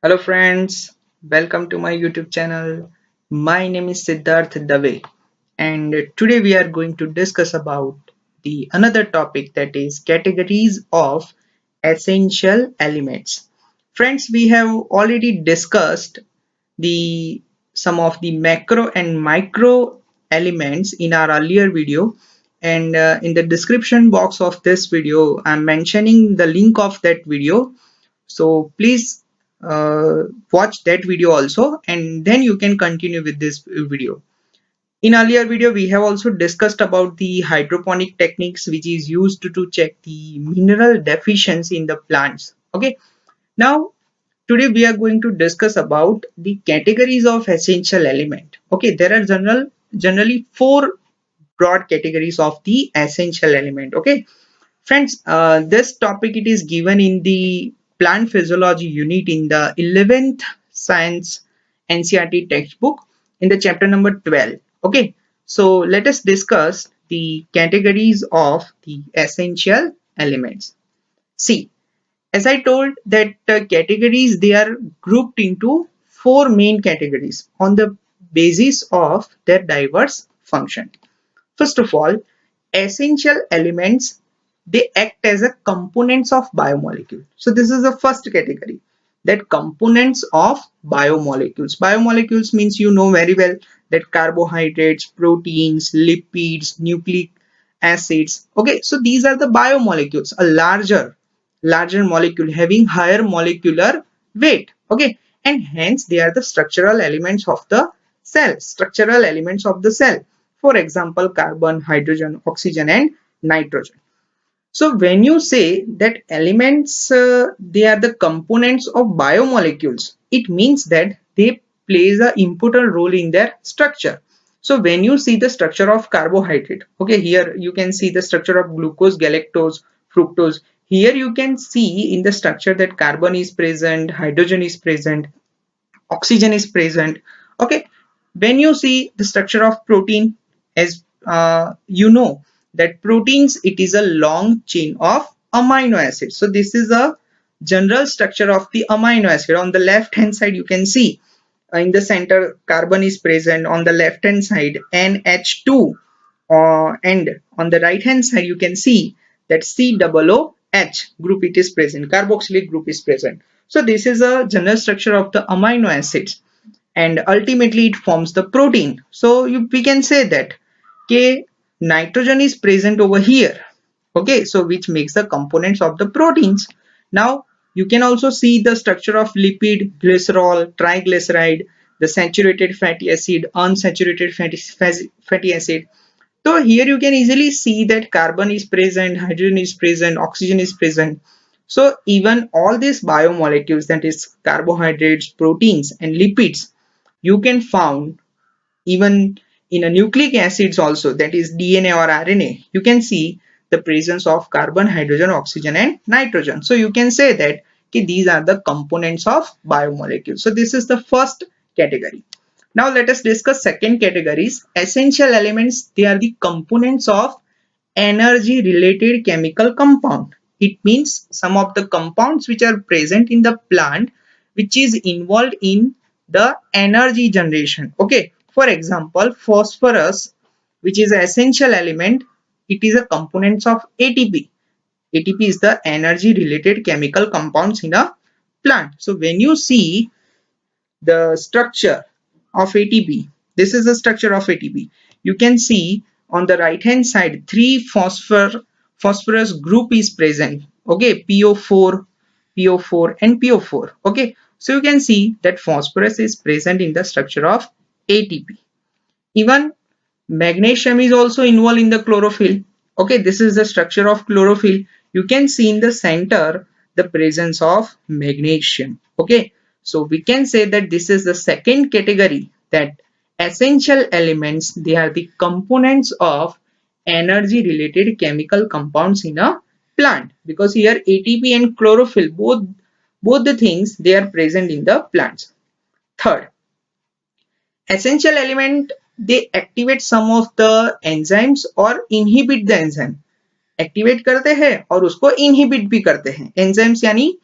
Hello friends, welcome to my YouTube channel. My name is Siddharth Dave and today we are going to discuss about the another topic, that is categories of essential elements. Friends, we have already discussed the some of the macro and micro elements in our earlier video, and in the description box of this video I'm mentioning the link of that video, so please uh, watch that video also and then you can continue with this video. In earlier video we have also discussed about the hydroponic techniques which is used to check the mineral deficiency in the plants. Okay, now today we are going to discuss about the categories of essential element. Okay, there are generally four broad categories of the essential element. Okay friends, this topic it is given in the plant physiology unit in the 11th science NCERT textbook in the chapter number 12. Okay, so let us discuss the categories of the essential elements. See, as I told that categories, they are grouped into four main categories on the basis of their diverse function. First of all, essential elements, they act as a components of biomolecule. So this is the first category, that components of biomolecules. Biomolecules means you know very well that carbohydrates, proteins, lipids, nucleic acids. Okay, so these are the biomolecules, a larger molecule having higher molecular weight. Okay, and hence they are the structural elements of the cell. For example, carbon, hydrogen, oxygen and nitrogen. So when you say that elements, they are the components of biomolecules, it means that they plays an important role in their structure. So when you see the structure of carbohydrate, okay, here you can see the structure of glucose, galactose, fructose. Here you can see in the structure that carbon is present, hydrogen is present, oxygen is present. Okay, when you see the structure of protein, as you know that proteins, it is a long chain of amino acids. So this is a general structure of the amino acid. On the left hand side you can see in the center carbon is present, on the left hand side NH2, and on the right hand side you can see that COOH group it is present, carboxylic group is present. So this is a general structure of the amino acids and ultimately it forms the protein. So we can say that K nitrogen is present over here. Okay, so which makes the components of the proteins. Now you can also see the structure of lipid, glycerol, triglyceride, the saturated fatty acid, unsaturated fatty acid. So here you can easily see that carbon is present, hydrogen is present, oxygen is present. So even all these biomolecules, that is carbohydrates, proteins and lipids, you can found even in a nucleic acids also, that is DNA or RNA. You can see the presence of carbon, hydrogen, oxygen and nitrogen. So you can say that these are the components of biomolecules. So this is the first category. Now let us discuss second categories. Essential elements, they are the components of energy related chemical compound. It means some of the compounds which are present in the plant which is involved in the energy generation. Okay, for example, phosphorus, which is an essential element, it is a component of ATP. ATP is the energy related chemical compounds in a plant. So when you see the structure of ATP, this is the structure of ATP. You can see on the right hand side three phosphorus group is present. Okay, PO4 and PO4. Okay, so you can see that phosphorus is present in the structure of ATP. Even magnesium is also involved in the chlorophyll. Okay, this is the structure of chlorophyll. You can see in the center the presence of magnesium. Okay, so we can say that this is the second category, that essential elements, they are the components of energy related chemical compounds in a plant, because here ATP and chlorophyll, both the things, they are present in the plants. Third, essential element, they activate some of the enzymes or inhibit the enzyme. Activate करते हैं और उसको inhibit भी करते हैं. Enzymes यानी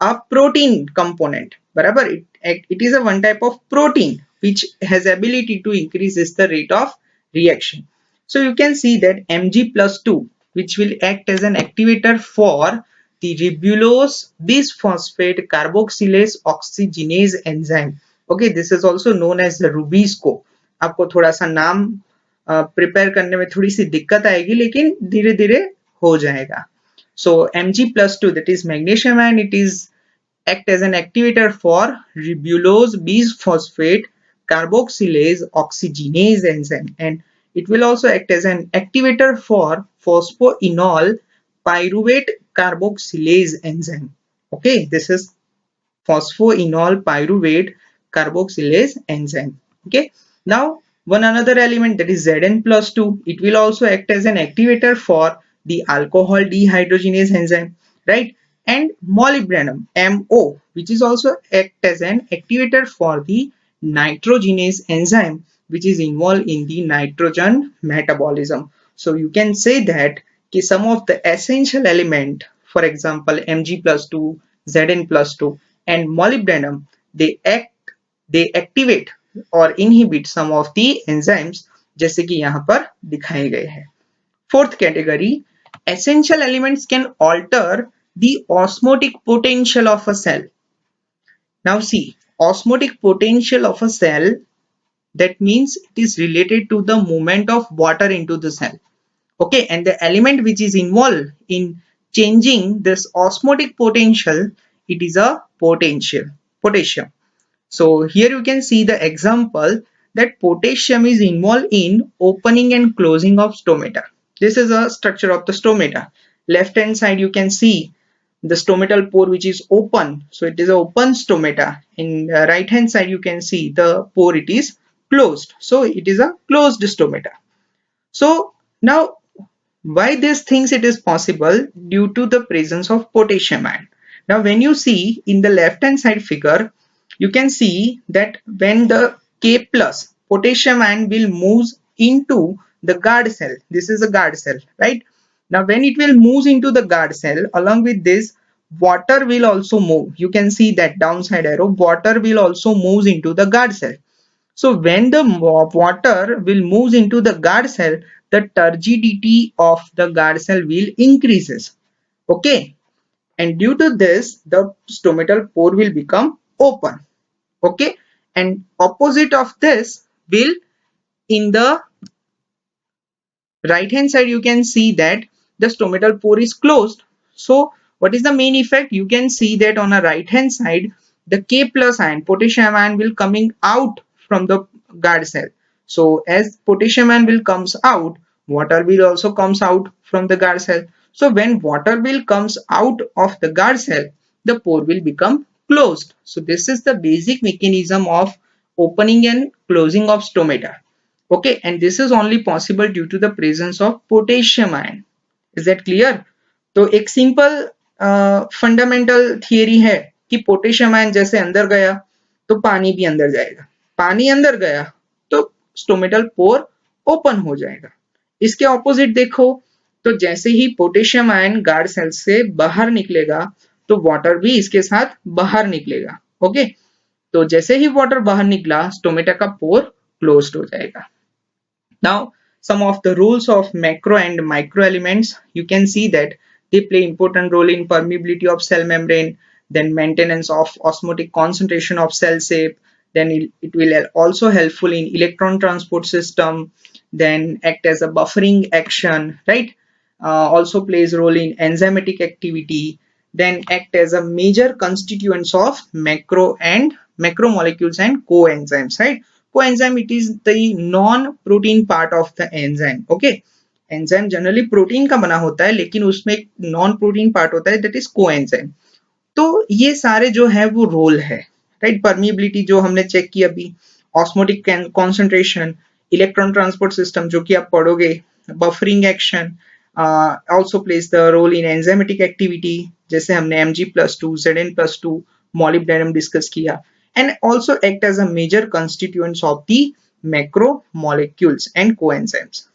a protein component. Barabar, it is a one type of protein which has ability to increases the rate of reaction. So you can see that Mg plus 2, which will act as an activator for the ribulose bisphosphate carboxylase oxygenase enzyme. Okay, this is also known as the Rubisco. आपको थोड़ा सा नाम prepare करने में थोड़ी सी दिक्कत आएगी, लेकिन धीरे धीरे हो जाएगा. So Mg plus 2, that is magnesium ion, it is act as an activator for ribulose bisphosphate carboxylase oxygenase enzyme, and it will also act as an activator for phosphoenol pyruvate carboxylase enzyme. Okay, this is phosphoenol pyruvate carboxylase enzyme. Okay, now one another element, that is Zn plus 2, it will also act as an activator for the alcohol dehydrogenase enzyme, right? And molybdenum MO, which is also act as an activator for the nitrogenase enzyme, which is involved in the nitrogen metabolism. So you can say that some of the essential element, for example Mg plus 2, Zn plus 2 and molybdenum, they activate or inhibit some of the enzymes जैसे कि यहाँ पर दिखाए गए हैं. Fourth category, essential elements can alter the osmotic potential of a cell. Now see, osmotic potential of a cell, that means it is related to the movement of water into the cell. Okay, and the element which is involved in changing this osmotic potential, it is a potassium. So here you can see the example that potassium is involved in opening and closing of stomata. This is a structure of the stomata. Left hand side you can see the stomatal pore which is open, so it is an open stomata. In right hand side you can see the pore, it is closed, so it is a closed stomata. So now why these things it is possible? Due to the presence of potassium ion. Now when you see in the left hand side figure, you can see that when the K plus potassium ion will move into the guard cell, this is a guard cell, right? Now when it will move into the guard cell, along with this water will also move. You can see that downside arrow, water will also move into the guard cell. So when the water will move into the guard cell, the turgidity of the guard cell will increases. Okay, and due to this the stomatal pore will become open. Okay, and opposite of this will, in the right hand side you can see that the stomatal pore is closed. So what is the main effect? You can see that on a right hand side the K plus ion, potassium ion, will coming out from the guard cell. So as potassium ion will comes out, water will also comes out from the guard cell. So when water will comes out of the guard cell, the pore will become closed. So this is the basic mechanism of opening and closing of stomata. Okay, and this is only possible due to the presence of potassium ion. Is that clear? तो एक simple fundamental theory है कि potassium ion जैसे अंदर गया तो पानी भी अंदर जाएगा, पानी अंदर गया तो स्टोमेटल पोर ओपन हो जाएगा. इसके ऑपोजिट देखो तो जैसे ही पोटेशियम आयन गार्ड सेल से बाहर निकलेगा तो वाटर भी इसके साथ बाहर निकलेगा. ओके, तो जैसे ही वाटर बाहर निकला स्टोमेटा का पोर क्लोज्ड हो जाएगा. Now some of the rules of macro and micro elements, you can see that they play important role in permeability of cell membrane, then maintenance of osmotic concentration of cell shape, then it will also helpful in electron transport system, then act as a buffering action, right? Also plays role in enzymatic activity, then act as a major constituents of macromolecules and coenzymes, right? Coenzyme, it is the non-protein part of the enzyme. Okay, enzyme generally protein का बना होता है लेकिन उसमें एक non-protein part होता है, that is coenzyme. तो ये सारे जो है वो रोल है, राइट? परमिएबिलिटी जो हमने चेक की अभी, osmotic concentration, electron transport system जो कि आप पढ़ोगे, buffering action, also plays the role in enzymatic activity जैसे हमने Mg+2, Zn+2, molybdenum डिस्कस किया, and also act as a major constituents of the macromolecules and coenzymes.